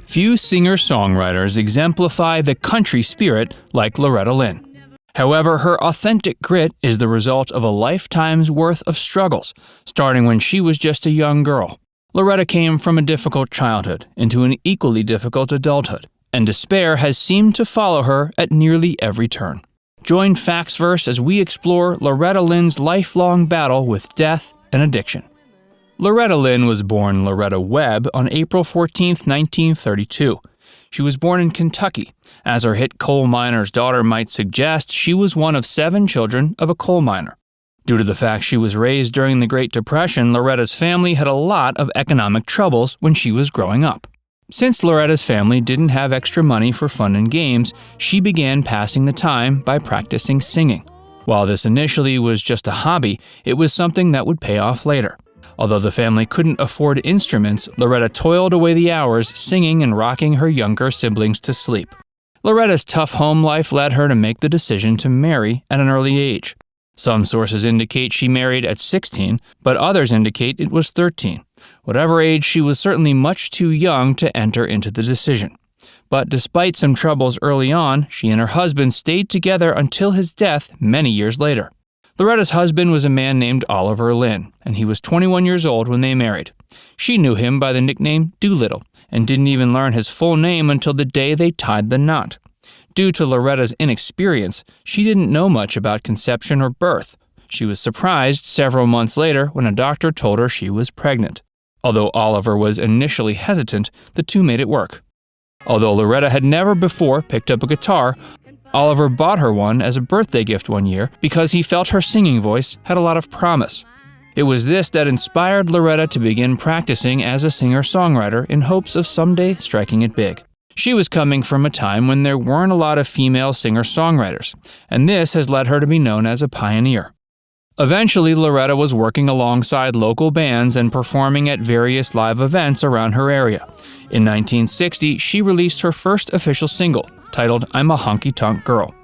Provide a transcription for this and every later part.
Few singer-songwriters exemplify the country spirit like Loretta Lynn. However, her authentic grit is the result of a lifetime's worth of struggles, starting when she was just a young girl. Loretta came from a difficult childhood into an equally difficult adulthood, and despair has seemed to follow her at nearly every turn. Join Factsverse as we explore Loretta Lynn's lifelong battle with death and addiction. Loretta Lynn was born Loretta Webb on April 14, 1932. She was born in Kentucky. As her hit coal miner's daughter might suggest, she was one of 7 children of a coal miner. Due to the fact she was raised during the Great Depression, Loretta's family had a lot of economic troubles when she was growing up. Since Loretta's family didn't have extra money for fun and games, she began passing the time by practicing singing. While this initially was just a hobby, it was something that would pay off later. Although the family couldn't afford instruments, Loretta toiled away the hours singing and rocking her younger siblings to sleep. Loretta's tough home life led her to make the decision to marry at an early age. Some sources indicate she married at 16, but others indicate it was 13. Whatever age, she was certainly much too young to enter into the decision. But despite some troubles early on, she and her husband stayed together until his death many years later. Loretta's husband was a man named Oliver Lynn, and he was 21 years old when they married. She knew him by the nickname Doolittle, and didn't even learn his full name until the day they tied the knot. Due to Loretta's inexperience, she didn't know much about conception or birth. She was surprised several months later when a doctor told her she was pregnant. Although Oliver was initially hesitant, the two made it work. Although Loretta had never before picked up a guitar, Oliver bought her one as a birthday gift one year because he felt her singing voice had a lot of promise. It was this that inspired Loretta to begin practicing as a singer-songwriter in hopes of someday striking it big. She was coming from a time when there weren't a lot of female singer-songwriters, and this has led her to be known as a pioneer. Eventually, Loretta was working alongside local bands and performing at various live events around her area. In 1960, she released her first official single, titled I'm a Honky-Tonk Girl.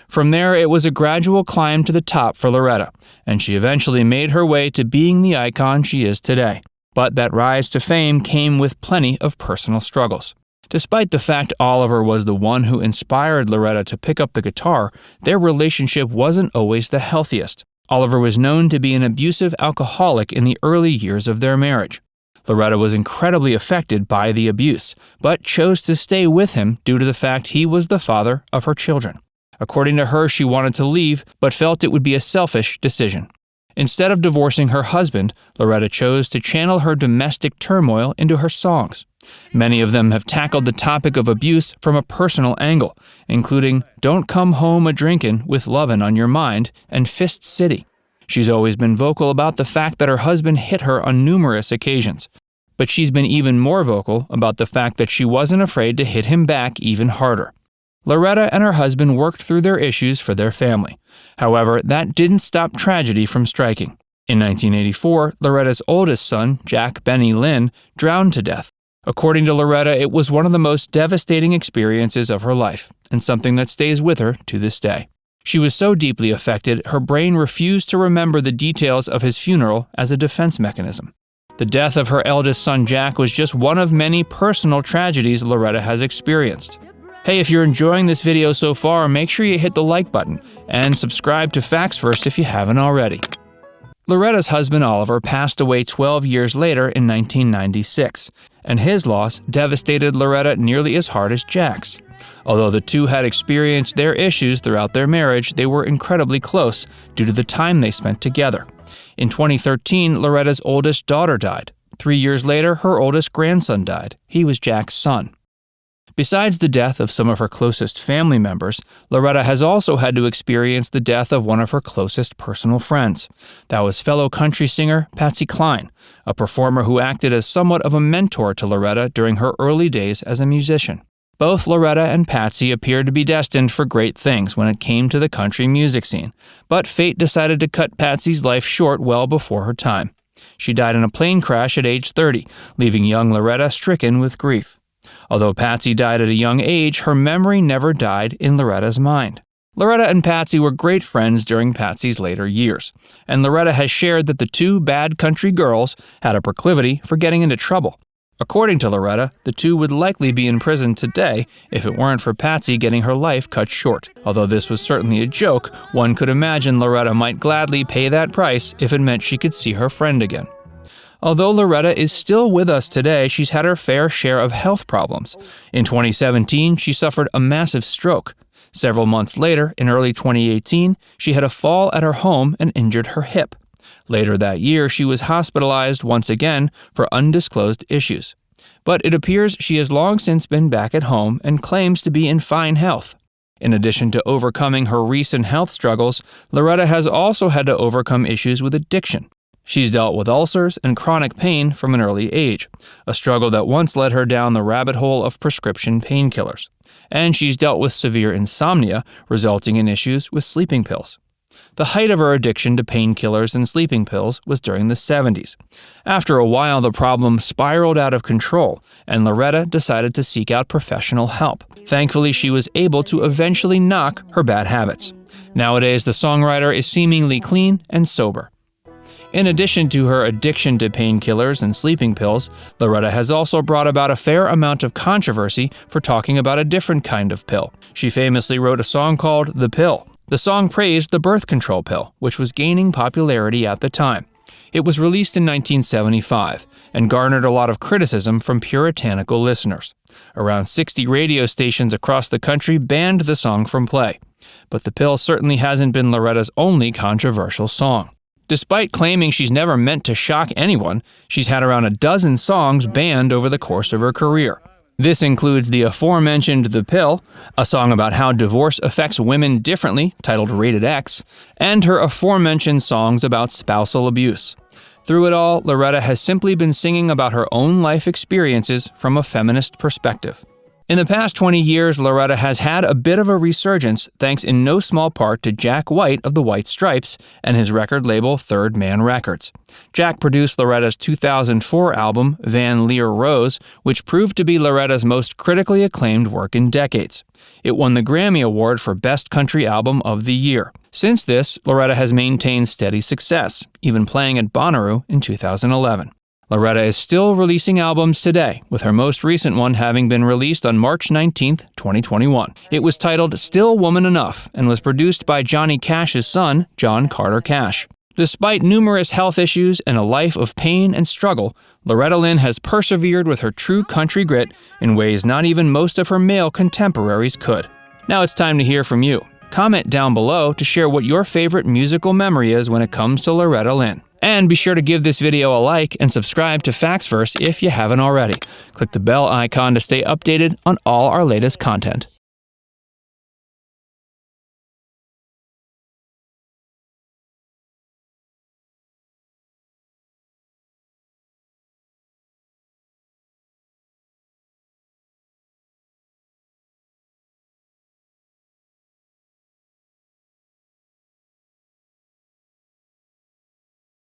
From there, it was a gradual climb to the top for Loretta, and she eventually made her way to being the icon she is today. But that rise to fame came with plenty of personal struggles. Despite the fact Oliver was the one who inspired Loretta to pick up the guitar, their relationship wasn't always the healthiest. Oliver was known to be an abusive alcoholic in the early years of their marriage. Loretta was incredibly affected by the abuse, but chose to stay with him due to the fact he was the father of her children. According to her, she wanted to leave, but felt it would be a selfish decision. Instead of divorcing her husband, Loretta chose to channel her domestic turmoil into her songs. Many of them have tackled the topic of abuse from a personal angle, including Don't Come Home A-Drinkin' with Lovin' on Your Mind and Fist City. She's always been vocal about the fact that her husband hit her on numerous occasions. But she's been even more vocal about the fact that she wasn't afraid to hit him back even harder. Loretta and her husband worked through their issues for their family. However, that didn't stop tragedy from striking. In 1984, Loretta's oldest son, Jack Benny Lynn, drowned to death. According to Loretta, it was one of the most devastating experiences of her life, and something that stays with her to this day. She was so deeply affected, her brain refused to remember the details of his funeral as a defense mechanism. The death of her eldest son Jack was just one of many personal tragedies Loretta has experienced. Hey, if you're enjoying this video so far, make sure you hit the like button and subscribe to Factsverse if you haven't already. Loretta's husband Oliver passed away 12 years later in 1996, and his loss devastated Loretta nearly as hard as Jack's. Although the two had experienced their issues throughout their marriage, they were incredibly close due to the time they spent together. In 2013, Loretta's oldest daughter died. 3 years later, her oldest grandson died. He was Jack's son. Besides the death of some of her closest family members, Loretta has also had to experience the death of one of her closest personal friends. That was fellow country singer Patsy Cline, a performer who acted as somewhat of a mentor to Loretta during her early days as a musician. Both Loretta and Patsy appeared to be destined for great things when it came to the country music scene, but fate decided to cut Patsy's life short well before her time. She died in a plane crash at age 30, leaving young Loretta stricken with grief. Although Patsy died at a young age, her memory never died in Loretta's mind. Loretta and Patsy were great friends during Patsy's later years, and Loretta has shared that the two bad country girls had a proclivity for getting into trouble. According to Loretta, the two would likely be in prison today if it weren't for Patsy getting her life cut short. Although this was certainly a joke, one could imagine Loretta might gladly pay that price if it meant she could see her friend again. Although Loretta is still with us today, she's had her fair share of health problems. In 2017, she suffered a massive stroke. Several months later, in early 2018, she had a fall at her home and injured her hip. Later that year, she was hospitalized once again for undisclosed issues. But it appears she has long since been back at home and claims to be in fine health. In addition to overcoming her recent health struggles, Loretta has also had to overcome issues with addiction. She's dealt with ulcers and chronic pain from an early age, a struggle that once led her down the rabbit hole of prescription painkillers. And she's dealt with severe insomnia, resulting in issues with sleeping pills. The height of her addiction to painkillers and sleeping pills was during the 70s. After a while, the problem spiraled out of control, and Loretta decided to seek out professional help. Thankfully, she was able to eventually knock her bad habits. Nowadays, the songwriter is seemingly clean and sober. In addition to her addiction to painkillers and sleeping pills, Loretta has also brought about a fair amount of controversy for talking about a different kind of pill. She famously wrote a song called "The Pill." The song praised the birth control pill, which was gaining popularity at the time. It was released in 1975 and garnered a lot of criticism from puritanical listeners. Around 60 radio stations across the country banned the song from play. But "The Pill" certainly hasn't been Loretta's only controversial song. Despite claiming she's never meant to shock anyone, she's had around a dozen songs banned over the course of her career. This includes the aforementioned "The Pill," a song about how divorce affects women differently, titled "Rated X," and her aforementioned songs about spousal abuse. Through it all, Loretta has simply been singing about her own life experiences from a feminist perspective. In the past 20 years, Loretta has had a bit of a resurgence thanks in no small part to Jack White of the White Stripes and his record label Third Man Records. Jack produced Loretta's 2004 album Van Leer Rose, which proved to be Loretta's most critically acclaimed work in decades. It won the Grammy Award for Best Country Album of the Year. Since this, Loretta has maintained steady success, even playing at Bonnaroo in 2011. Loretta is still releasing albums today, with her most recent one having been released on March 19, 2021. It was titled "Still Woman Enough" and was produced by Johnny Cash's son, John Carter Cash. Despite numerous health issues and a life of pain and struggle, Loretta Lynn has persevered with her true country grit in ways not even most of her male contemporaries could. Now it's time to hear from you. Comment down below to share what your favorite musical memory is when it comes to Loretta Lynn. And be sure to give this video a like and subscribe to Factsverse if you haven't already. Click the bell icon to stay updated on all our latest content.